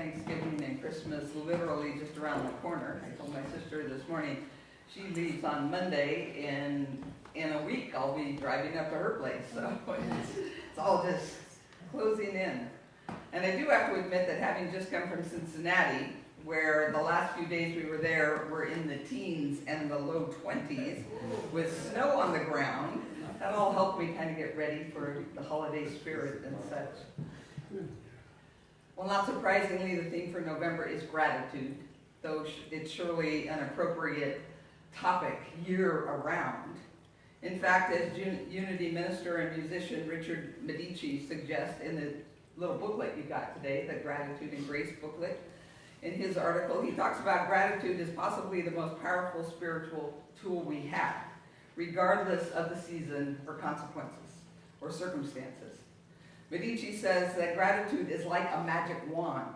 Thanksgiving and Christmas literally just around the corner. I told my sister this morning she leaves on Monday, and in a week I'll be driving up to her place. So it's all just closing in. And I do have to admit that having just come from Cincinnati, where the last few days we were there were in the teens and the low 20s with snow on the ground, that all helped me kind of get ready for the holiday spirit and such. Well, not surprisingly, the theme for November is gratitude, though it's surely an appropriate topic year-round. In fact, as Unity minister and musician Richard Medici suggests in the little booklet you got today, the Gratitude and Grace booklet, in his article, he talks about gratitude as possibly the most powerful spiritual tool we have, regardless of the season or consequences or circumstances. Medici says that gratitude is like a magic wand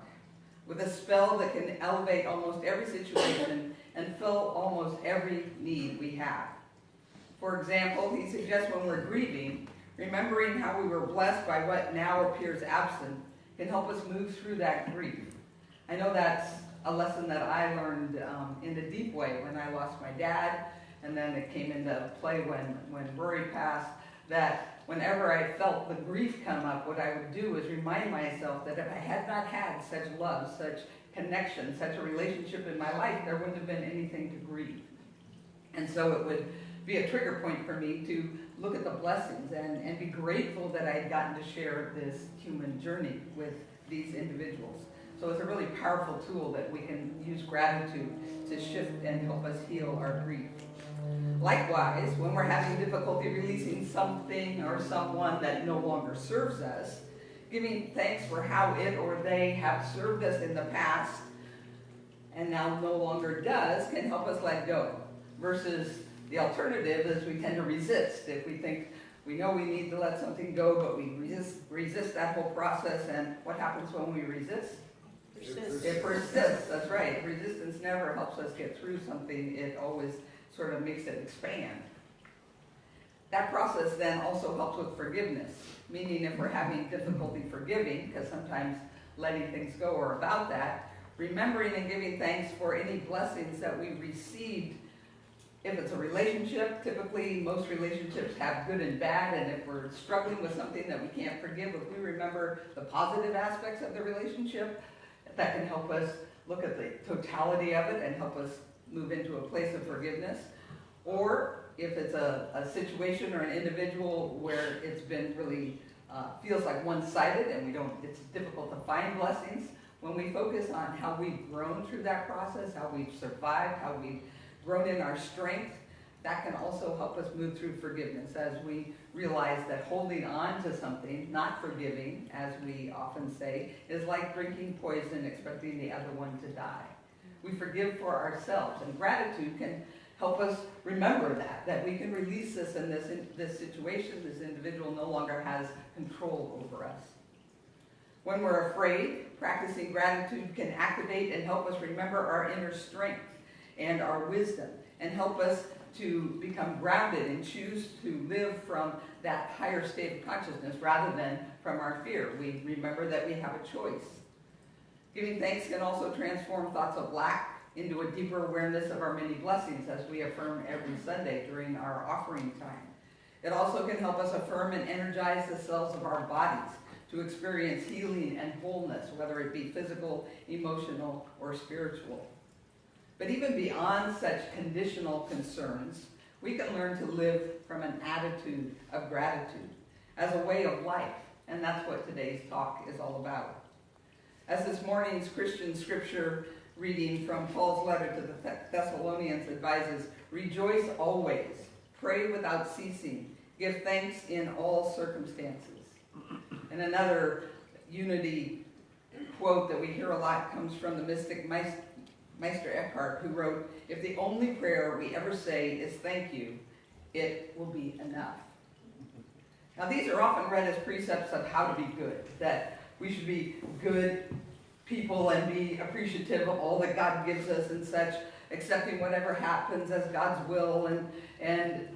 with a spell that can elevate almost every situation and fill almost every need we have. For example, he suggests when we're grieving, remembering how we were blessed by what now appears absent can help us move through that grief. I know that's a lesson that I learned in a deep way when I lost my dad, and then it came into play when Rory passed, that whenever I felt the grief come up, what I would do is remind myself that if I had not had such love, such connection, such a relationship in my life, there wouldn't have been anything to grieve. And so it would be a trigger point for me to look at the blessings and be grateful that I had gotten to share this human journey with these individuals. So it's a really powerful tool that we can use gratitude to shift and help us heal our grief. Likewise, when we're having difficulty releasing something or someone that no longer serves us, giving thanks for how it or they have served us in the past and now no longer does can help us let go, versus the alternative is we tend to resist. If we think we know we need to let something go, but we resist that whole process, and what happens when we resist? It persists, that's right. Resistance never helps us get through something. It always sort of makes it expand. That process then also helps with forgiveness, meaning if we're having difficulty forgiving, because sometimes letting things go are about that, remembering and giving thanks for any blessings that we received. If it's a relationship, typically most relationships have good and bad, and if we're struggling with something that we can't forgive, if we remember the positive aspects of the relationship, that can help us look at the totality of it and help us move into a place of forgiveness. Or if it's a situation or an individual where it's been really feels like one-sided and it's difficult to find blessings, when we focus on how we've grown through that process, how we've survived, how we've grown in our strength, that can also help us move through forgiveness as we realize that holding on to something, not forgiving, as we often say, is like drinking poison expecting the other one to die. We forgive for ourselves, and gratitude can help us remember that we can release this in this situation. This individual no longer has control over us. When we're afraid, practicing gratitude can activate and help us remember our inner strength and our wisdom, and help us to become grounded and choose to live from that higher state of consciousness rather than from our fear. We remember that we have a choice. Giving thanks can also transform thoughts of lack into a deeper awareness of our many blessings, as we affirm every Sunday during our offering time. It also can help us affirm and energize the cells of our bodies to experience healing and wholeness, whether it be physical, emotional, or spiritual. But even beyond such conditional concerns, we can learn to live from an attitude of gratitude as a way of life, and that's what today's talk is all about. As this morning's Christian scripture reading from Paul's letter to the Thessalonians advises, rejoice always, pray without ceasing, give thanks in all circumstances. And another Unity quote that we hear a lot comes from the mystic Meister Eckhart, who wrote, if the only prayer we ever say is thank you, it will be enough. Now these are often read as precepts of how to be good, that we should be good people and be appreciative of all that God gives us and such, accepting whatever happens as God's will, and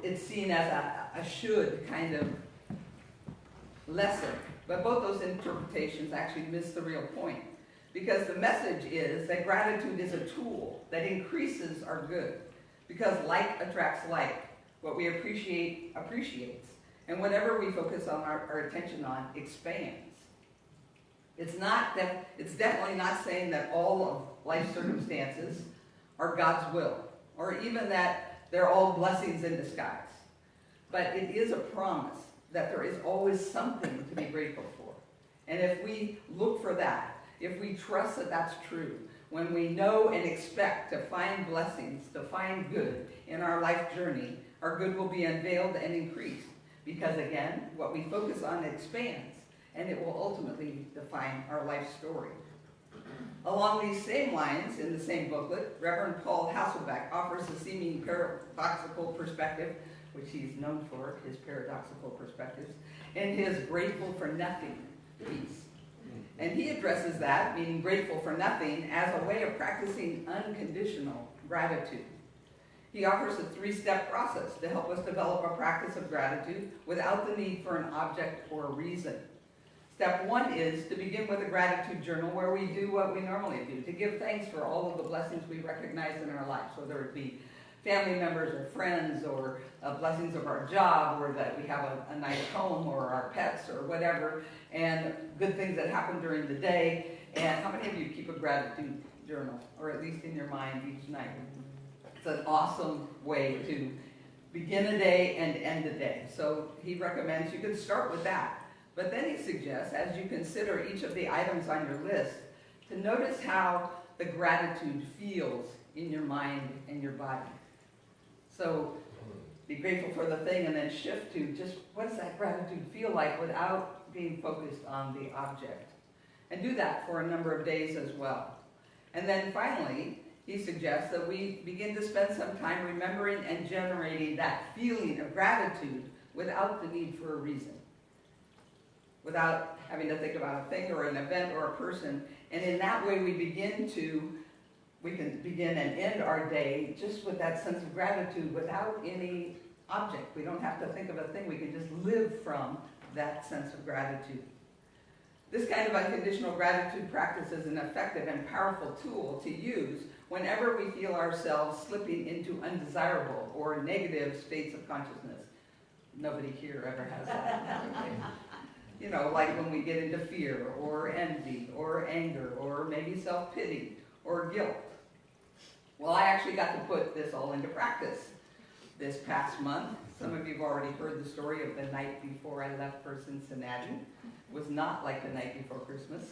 it's seen as a should kind of lesson. But both those interpretations actually miss the real point. because the message is that gratitude is a tool that increases our good, because like attracts like. What we appreciate appreciates, and whatever we focus on our attention on expands. It's definitely not saying that all of life's circumstances are God's will, or even that they're all blessings in disguise. But it is a promise that there is always something to be grateful for. And if we look for that, if we trust that that's true, when we know and expect to find blessings, to find good in our life journey, our good will be unveiled and increased. Because again, what we focus on expands, and it will ultimately define our life story. Along these same lines, in the same booklet, Reverend Paul Hasselbeck offers a seeming paradoxical perspective, which he's known for, his paradoxical perspectives, in his Grateful for Nothing piece. And he addresses that, meaning grateful for nothing, as a way of practicing unconditional gratitude. He offers a 3-step process to help us develop a practice of gratitude without the need for an object or a reason. Step 1 is to begin with a gratitude journal where we do what we normally do, to give thanks for all of the blessings we recognize in our lives, whether it be family members or friends, or blessings of our job, or that we have a nice home, or our pets, or whatever, and good things that happen during the day. And how many of you keep a gratitude journal, or at least in your mind each night? It's an awesome way to begin a day and end a day. So he recommends you can start with that. But then he suggests, as you consider each of the items on your list, to notice how the gratitude feels in your mind and your body. So be grateful for the thing, and then shift to just what does that gratitude feel like without being focused on the object. And do that for a number of days as well. And then finally, he suggests that we begin to spend some time remembering and generating that feeling of gratitude without the need for a reason, without having to think about a thing or an event or a person. And in that way, we can begin and end our day just with that sense of gratitude without any object. We don't have to think of a thing. We can just live from that sense of gratitude. This kind of unconditional gratitude practice is an effective and powerful tool to use whenever we feel ourselves slipping into undesirable or negative states of consciousness. Nobody here ever has that. Okay. You know, like when we get into fear or envy or anger or maybe self-pity or guilt. Well, I actually got to put this all into practice this past month. Some of you have already heard the story of the night before I left for Cincinnati. It was not like the night before Christmas.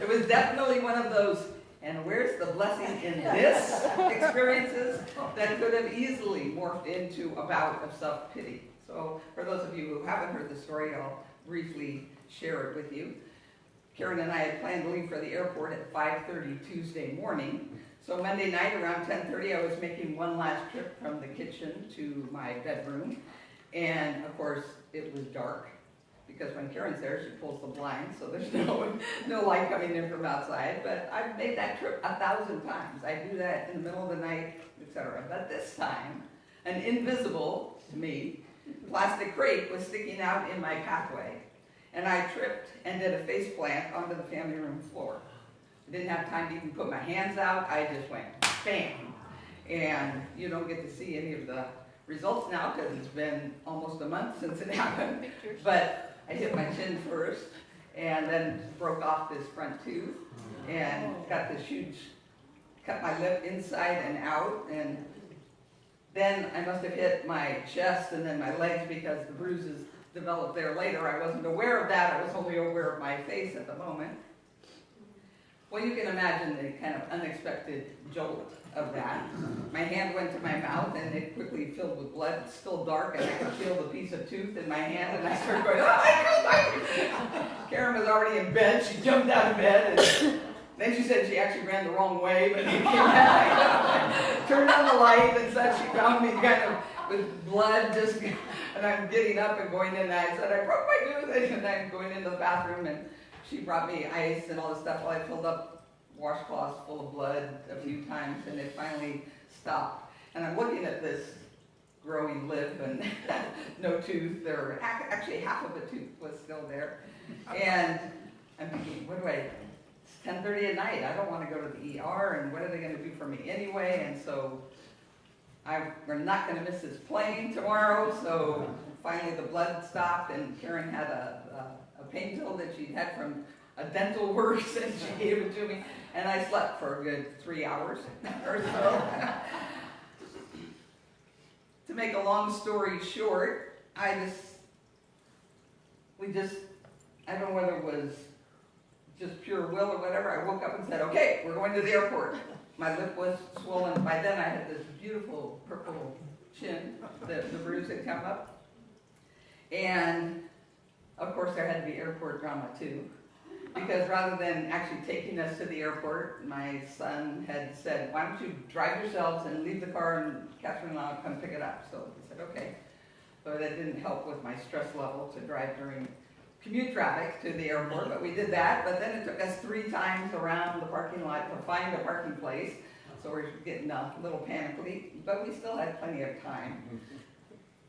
It was definitely one of those, and where's the blessing in this experiences that could have easily morphed into a bout of self-pity. So for those of you who haven't heard the story, I'll briefly share it with you. Karen and I had planned to leave for the airport at 5:30 Tuesday morning. So Monday night around 10:30, I was making one last trip from the kitchen to my bedroom. And of course, it was dark, because when Karen's there, she pulls the blinds, so there's no light coming in from outside. But I've made that trip 1,000 times. I do that in the middle of the night, etc. But this time, an invisible, to me, plastic crate was sticking out in my pathway. And I tripped and did a face plant onto the family room floor. I didn't have time to even put my hands out. I just went bam. And you don't get to see any of the results now because it's been almost a month since it happened. But I hit my chin first and then broke off this front tooth and got this huge, cut my lip inside and out. And then I must have hit my chest and then my legs because the bruises developed there later. I wasn't aware of that. I was only aware of my face at the moment. Well, you can imagine the kind of unexpected jolt of that. My hand went to my mouth and it quickly filled with blood. It's still dark and I could feel the piece of tooth in my hand and I started going, oh my God! Karen was already in bed. She jumped out of bed and then she said she actually ran the wrong way, but he came back, turned on the light and said she found me kind of with blood just, and I'm getting up and going in and I said, I broke my tooth, and I'm going into the bathroom and she brought me ice and all this stuff while I filled up washcloths full of blood a few times and it finally stopped. And I'm looking at this growing lip and no tooth, or actually half of a tooth was still there. And I'm thinking, what do I 10:30 at night. I don't want to go to the ER, and what are they going to do for me anyway? And so we're not going to miss this plane tomorrow. So finally the blood stopped, and Karen had a pain pill that she'd had from a dental works, and she gave it to me. And I slept for a good 3 hours or so. To make a long story short, I don't know whether it was just pure will or whatever, I woke up and said, okay, we're going to the airport. My lip was swollen. By then I had this beautiful purple chin, the bruise had come up. And of course there had to be airport drama too. Because rather than actually taking us to the airport, my son had said, why don't you drive yourselves and leave the car, and Catherine and I'll come pick it up. So he said, okay. But that didn't help with my stress level to drive during commute traffic to the airport, but we did that. But then it took us 3 times around the parking lot to find a parking place. So we're getting a little panicky, but we still had plenty of time.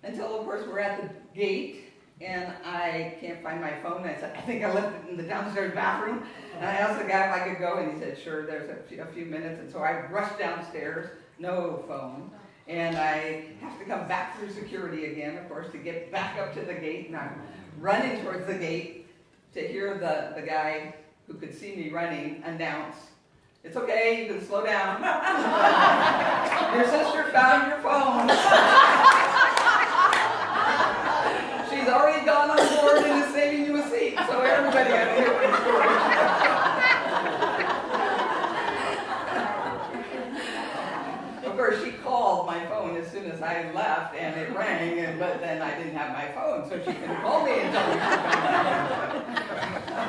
Until, of course, we're at the gate. And I can't find my phone. I said, I think I left it in the downstairs bathroom. And I asked the guy if I could go, and he said, sure, there's a few minutes. And so I rushed downstairs, no phone. And I have to come back through security again, of course, to get back up to the gate. And I'm running towards the gate to hear the guy who could see me running announce, it's okay, you can slow down. Your sister found your phone. She's already gone on board and is saving you a seat, so everybody had to hear my story. Of course, she called my phone as soon as I left, and it rang, but then I didn't have my phone, so she couldn't call me and tell me she found my phone.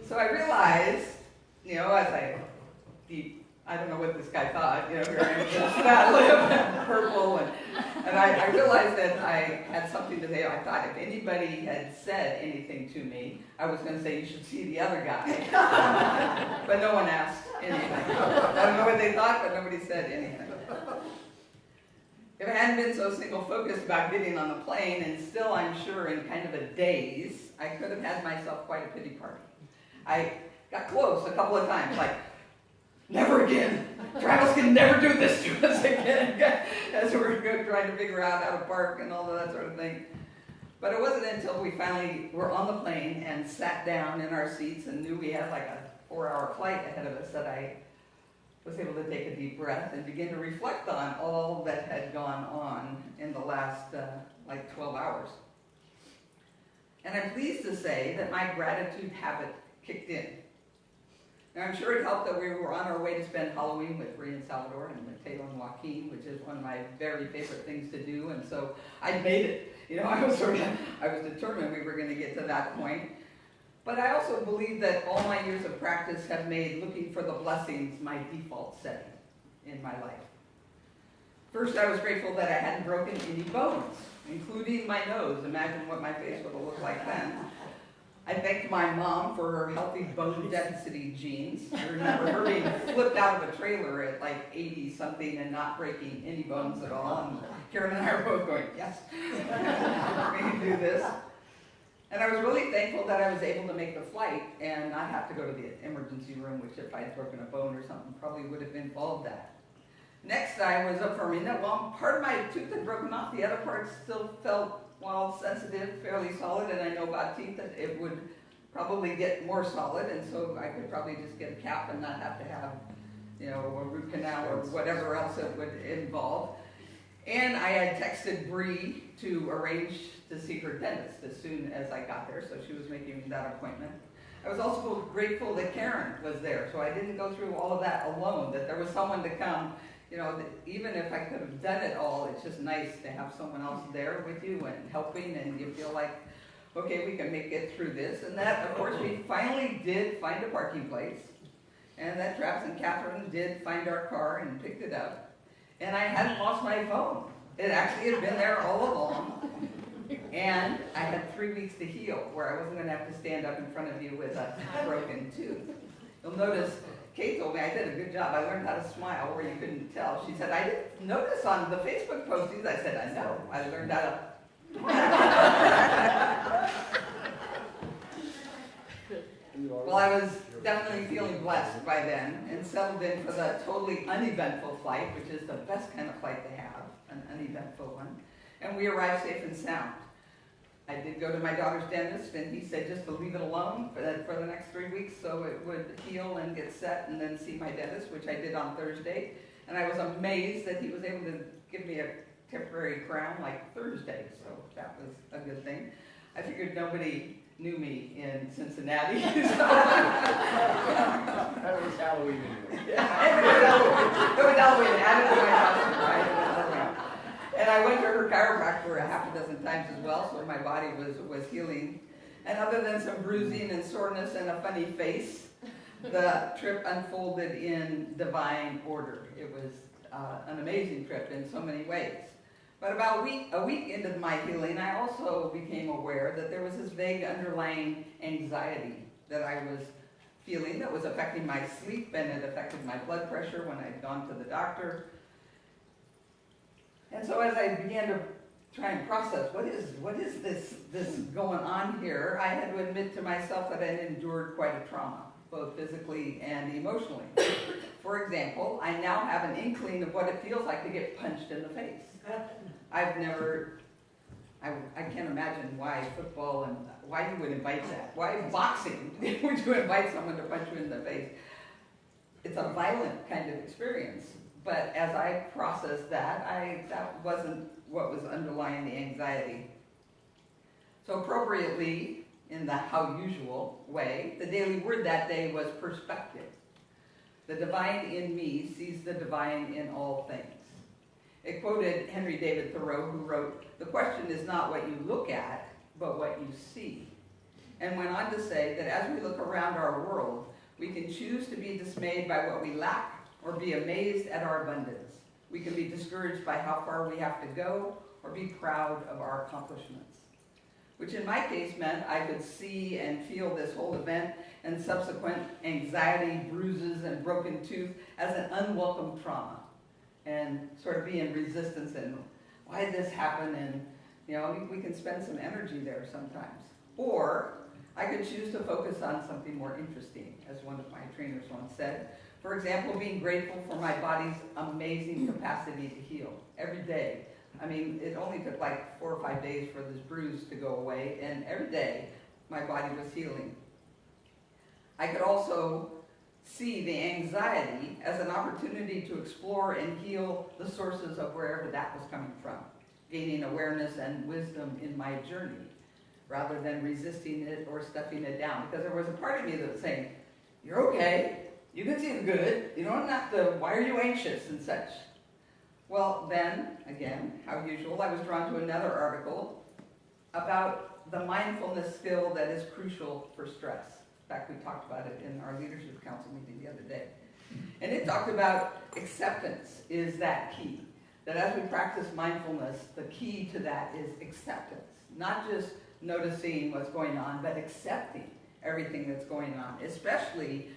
So I realized, as I don't know what this guy thought, here I am, just that lip and purple, and I realized that I had something to say. I thought if anybody had said anything to me, I was going to say, you should see the other guy. But no one asked anything. I don't know what they thought, but nobody said anything. If I hadn't been so single-focused about getting on the plane, and still, I'm sure, in kind of a daze, I could have had myself quite a pity party. I got close a couple of times, like, never again. Travis can never do this to us again. As we're trying to figure out how to park and all of that sort of thing. But it wasn't until we finally were on the plane and sat down in our seats and knew we had like a 4-hour flight ahead of us that I was able to take a deep breath and begin to reflect on all that had gone on in the last 12 hours. And I'm pleased to say that my gratitude habit kicked in. Now, I'm sure it helped that we were on our way to spend Halloween with Bree and Salvador and Mateo and Joaquin, which is one of my very favorite things to do, and so I made it. I was determined we were going to get to that point. But I also believe that all my years of practice have made looking for the blessings my default setting in my life. First, I was grateful that I hadn't broken any bones, including my nose. Imagine what my face would have looked like then. I thanked my mom for her healthy bone density genes. I remember her being flipped out of a trailer at like 80-something and not breaking any bones at all. And Karen and I were both going, yes, we can do this. And I was really thankful that I was able to make the flight and not have to go to the emergency room, which if I had broken a bone or something probably would have involved that. Next, I was affirming that while part of my tooth had broken off, the other part still felt sensitive, fairly solid, and I know about teeth that it would probably get more solid, and so I could probably just get a cap and not have to have, a root canal or whatever else it would involve. And I had texted Bree to arrange to see her dentist as soon as I got there, so she was making that appointment. I was also grateful that Karen was there, so I didn't go through all of that alone, that there was someone to come. Even if I could have done it all, it's just nice to have someone else there with you and helping, and you feel like, okay, we can make it through this. And that, of course, we finally did find a parking place, and that Travis and Catherine did find our car and picked it up. And I hadn't lost my phone. It actually had been there all along. And I had 3 weeks to heal, where I wasn't going to have to stand up in front of you with a broken tooth. You'll notice Kate told me I did a good job. I learned how to smile where you couldn't tell. She said, I didn't notice on the Facebook postings. I said, I know. I learned how to. Well, I was definitely feeling blessed by then and settled in for the totally uneventful flight, which is the best kind of flight to have, an uneventful one. And we arrived safe and sound. I did go to my daughter's dentist, and he said just to leave it alone for the next 3 weeks so it would heal and get set, and then see my dentist, which I did on Thursday. And I was amazed that he was able to give me a temporary crown like Thursday, so that was a good thing. I figured nobody knew me in Cincinnati. That was Halloween anyway. Yeah, it was Halloween, added to my costume, right? And I went to her chiropractor a half a dozen times as well, so my body was healing. And other than some bruising and soreness and a funny face, the trip unfolded in divine order. It was an amazing trip in so many ways. But about a week into my healing, I also became aware that there was this vague underlying anxiety that I was feeling that was affecting my sleep, and it affected my blood pressure when I'd gone to the doctor. And so as I began to try and process, what is this going on here, I had to admit to myself that I had endured quite a trauma, both physically and emotionally. For example, I now have an inkling of what it feels like to get punched in the face. I can't imagine why football and why you would invite that. Why boxing would you invite someone to punch you in the face? It's a violent kind of experience. But as I processed that, that wasn't what was underlying the anxiety. So appropriately, in the how usual way, the daily word that day was perspective. The divine in me sees the divine in all things. It quoted Henry David Thoreau, who wrote, "The question is not what you look at, but what you see." And went on to say that as we look around our world, we can choose to be dismayed by what we lack or be amazed at our abundance. We can be discouraged by how far we have to go or be proud of our accomplishments. Which in my case meant I could see and feel this whole event and subsequent anxiety, bruises, and broken tooth as an unwelcome trauma, and sort of be in resistance and why did this happen, and we can spend some energy there sometimes. Or I could choose to focus on something more interesting, as one of my trainers once said. For example, being grateful for my body's amazing capacity to heal every day. I mean, it only took like 4 or 5 days for this bruise to go away, and every day my body was healing. I could also see the anxiety as an opportunity to explore and heal the sources of wherever that was coming from, gaining awareness and wisdom in my journey, rather than resisting it or stuffing it down. Because there was a part of me that was saying, "You're okay. You can see the good. You don't have to, why are you anxious and such?" Well, then, again, how usual, I was drawn to another article about the mindfulness skill that is crucial for stress. In fact, we talked about it in our Leadership Council meeting the other day. And it talked about acceptance is that key. That as we practice mindfulness, the key to that is acceptance. Not just noticing what's going on, but accepting everything that's going on, especially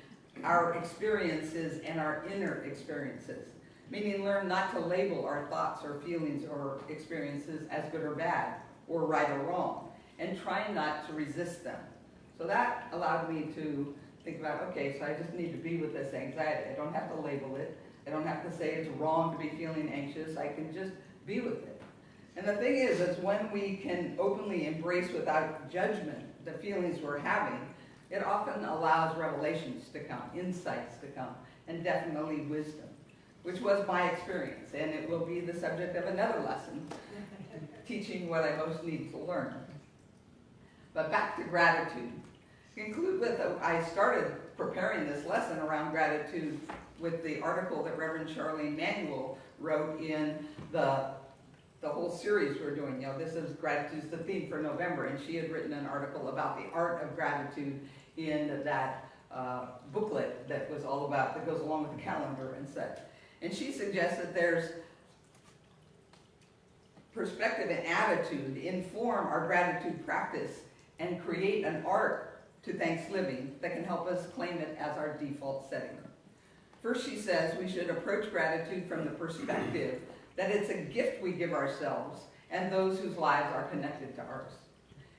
our experiences and our inner experiences. Meaning learn not to label our thoughts or feelings or experiences as good or bad, or right or wrong, and try not to resist them. So that allowed me to think about, okay, so I just need to be with this anxiety. I don't have to label it. I don't have to say it's wrong to be feeling anxious. I can just be with it. And the thing is when we can openly embrace without judgment the feelings we're having, it often allows revelations to come, insights to come, and definitely wisdom, which was my experience. And it will be the subject of another lesson, teaching what I most need to learn. But back to gratitude. To conclude with, I started preparing this lesson around gratitude with the article that Reverend Charlene Manuel wrote in the whole series we're doing. This is Gratitude's the theme for November, and she had written an article about the art of gratitude in that booklet that was all about, that goes along with the calendar and such. And she suggests that there's perspective and attitude inform our gratitude practice and create an art to Thanksgiving that can help us claim it as our default setting. First, she says we should approach gratitude from the perspective that it's a gift we give ourselves and those whose lives are connected to ours.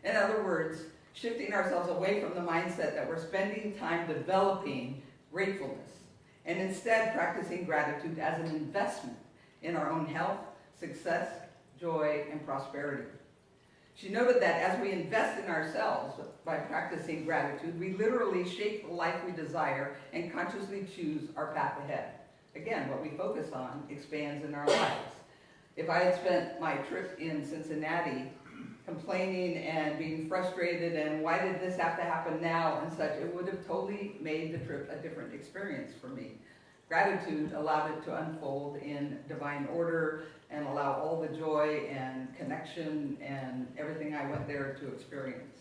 In other words, shifting ourselves away from the mindset that we're spending time developing gratefulness, and instead practicing gratitude as an investment in our own health, success, joy, and prosperity. She noted that as we invest in ourselves by practicing gratitude, we literally shape the life we desire and consciously choose our path ahead. Again, what we focus on expands in our lives. If I had spent my trip in Cincinnati complaining and being frustrated and why did this have to happen now and such, it would have totally made the trip a different experience for me. Gratitude allowed it to unfold in divine order and allow all the joy and connection and everything I went there to experience.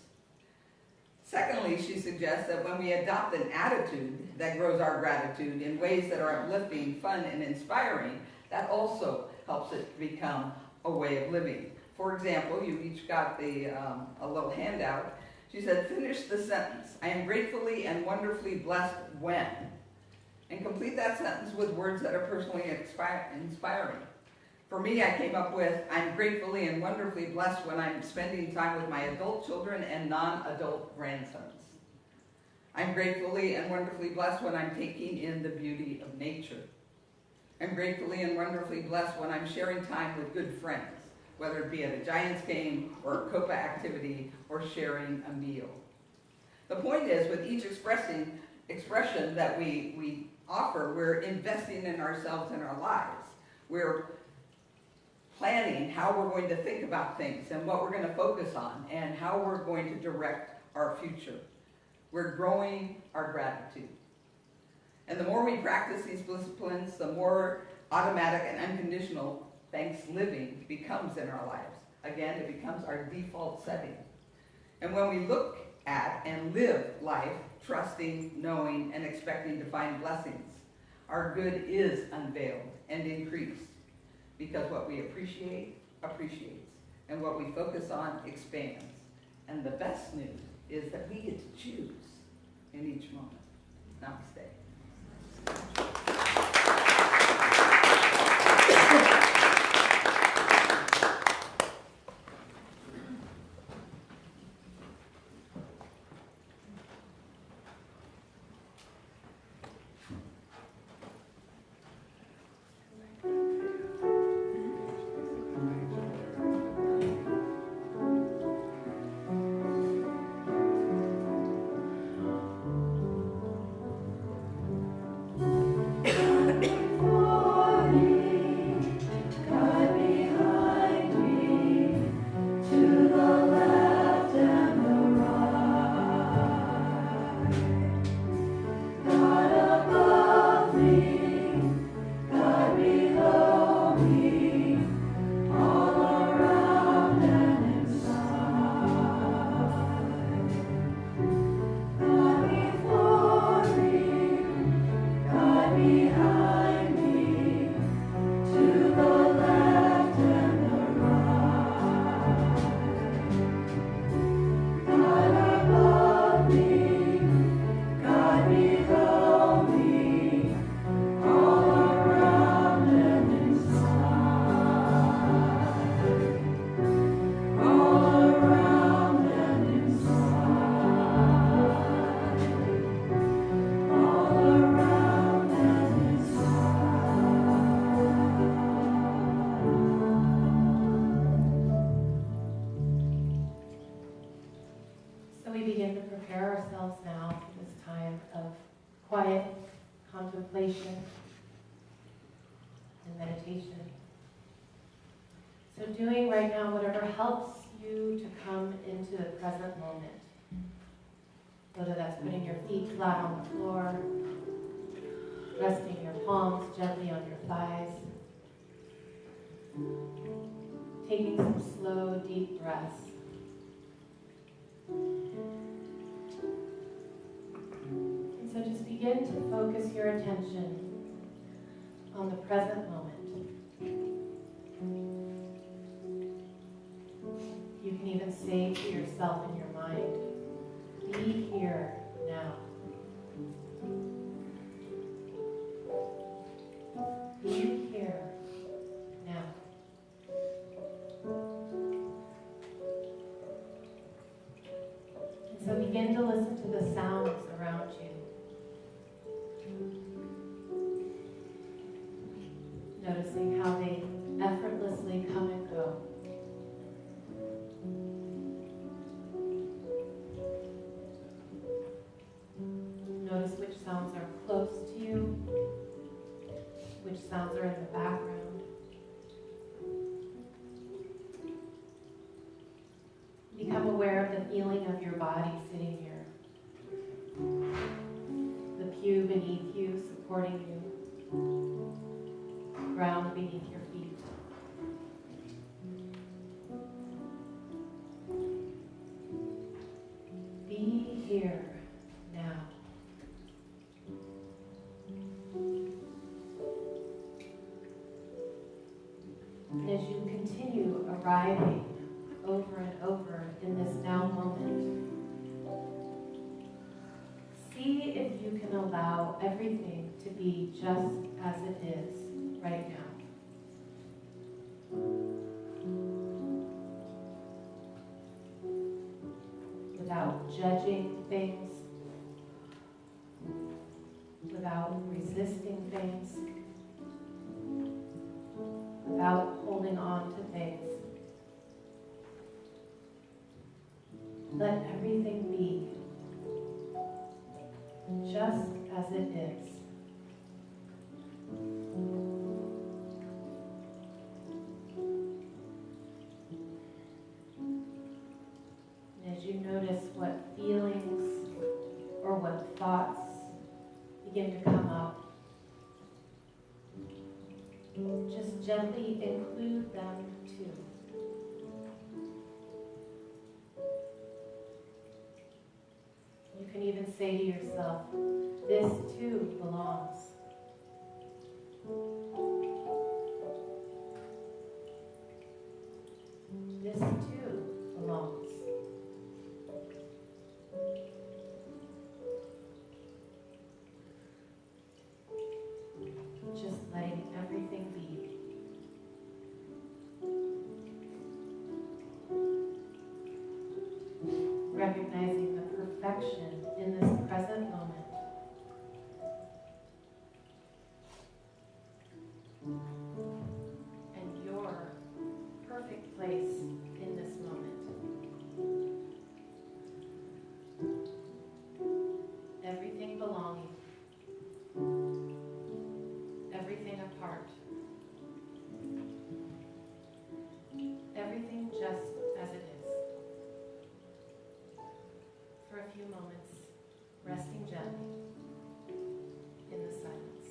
Secondly, she suggests that when we adopt an attitude that grows our gratitude in ways that are uplifting, fun, and inspiring, that also helps it become a way of living. For example, you each got a little handout. She said, finish the sentence. I am gratefully and wonderfully blessed when. And complete that sentence with words that are personally inspiring. For me, I came up with, I'm gratefully and wonderfully blessed when I'm spending time with my adult children and non-adult grandsons. I'm gratefully and wonderfully blessed when I'm taking in the beauty of nature. I'm gratefully and wonderfully blessed when I'm sharing time with good friends, whether it be at a Giants game or a Copa activity or sharing a meal. The point is, with each expression that we offer, we're investing in ourselves and our lives. We're planning how we're going to think about things and what we're going to focus on and how we're going to direct our future. We're growing our gratitude. And the more we practice these disciplines, the more automatic and unconditional thanks living becomes in our lives. Again, it becomes our default setting. And when we look at and live life, trusting, knowing, and expecting to find blessings, our good is unveiled and increased. Because what we appreciate, appreciates. And what we focus on, expands. And the best news is that we get to choose in each moment. Namaste. quiet contemplation and meditation. So doing right now whatever helps you to come into the present moment. Whether that's putting your feet flat on the floor, resting your palms gently on your thighs, taking some slow, deep breaths. And so just begin to focus your attention on the present moment. You can even say to yourself in your mind, be here now. Be here now. noticing how they effortlessly come and go. Notice which sounds are close to you, which sounds are in the background. Become aware of the feeling of your body sitting here. The pew beneath you supporting you. Ground beneath your feet. Be here now. And as you continue arriving over and over in this now moment, see if you can allow everything to be just as it is right now. Without judging things, without resisting things, without holding on to things. Let everything be just as it is. And as you notice what feelings or what thoughts begin to come up, just gently include them too. You can even say to yourself, this too belongs. This too belongs. Just letting everything be. Recognizing the perfection in this present moment. And your perfect place in this moment. Everything belonging. Everything apart. Everything just as it is. For a few moments, resting gently in the silence.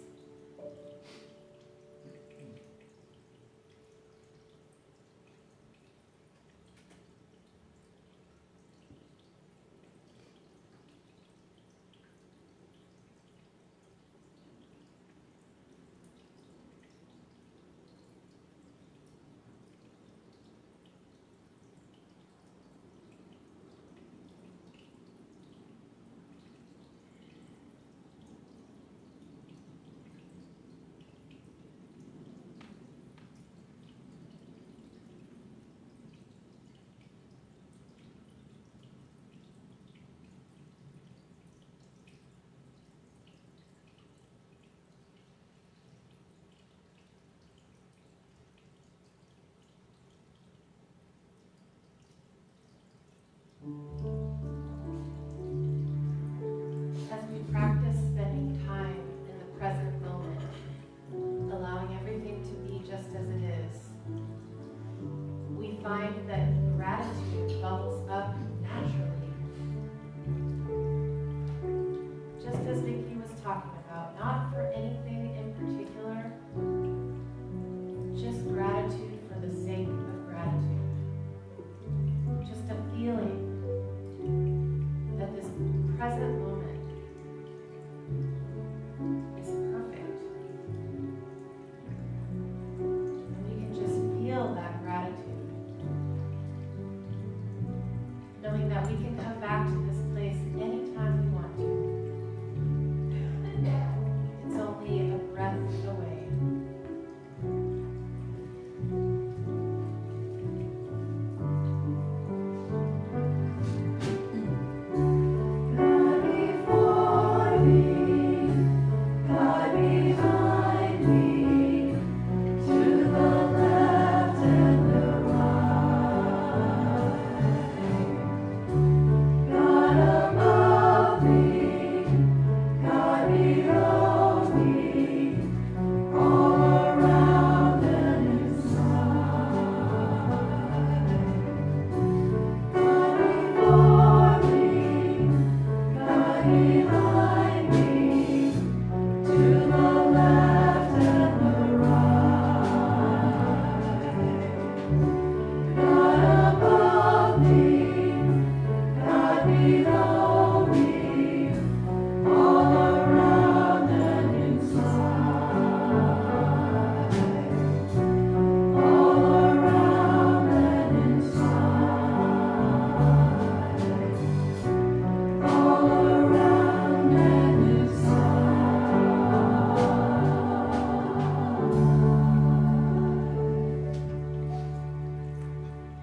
As we practice spending time in the present moment, allowing everything to be just as it is, we find that gratitude bubbles up naturally. Just as Vicky was talking about, not for anything in particular, just gratitude for the sake of gratitude. Just a feeling that this present moment is perfect. And we can just feel that gratitude. Knowing that we can come back to this place anytime we want to. It's only a breath away. God before me, God behind me, behind me, to the left and the right. God above me, God below me, all around and inside. All around and inside. All around and inside.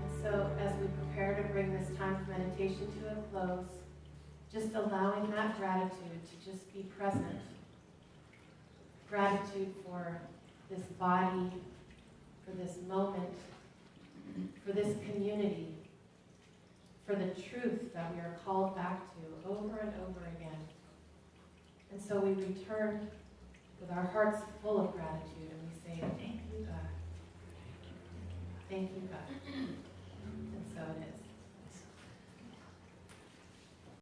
And so, as we prepare to bring this time of meditation to a close, just allowing that gratitude to just be present. Gratitude for this body, for this moment, for this community, for the truth that we are called back to over and over again. And so we return with our hearts full of gratitude and we say, thank you, God. Thank you, God. And so it is.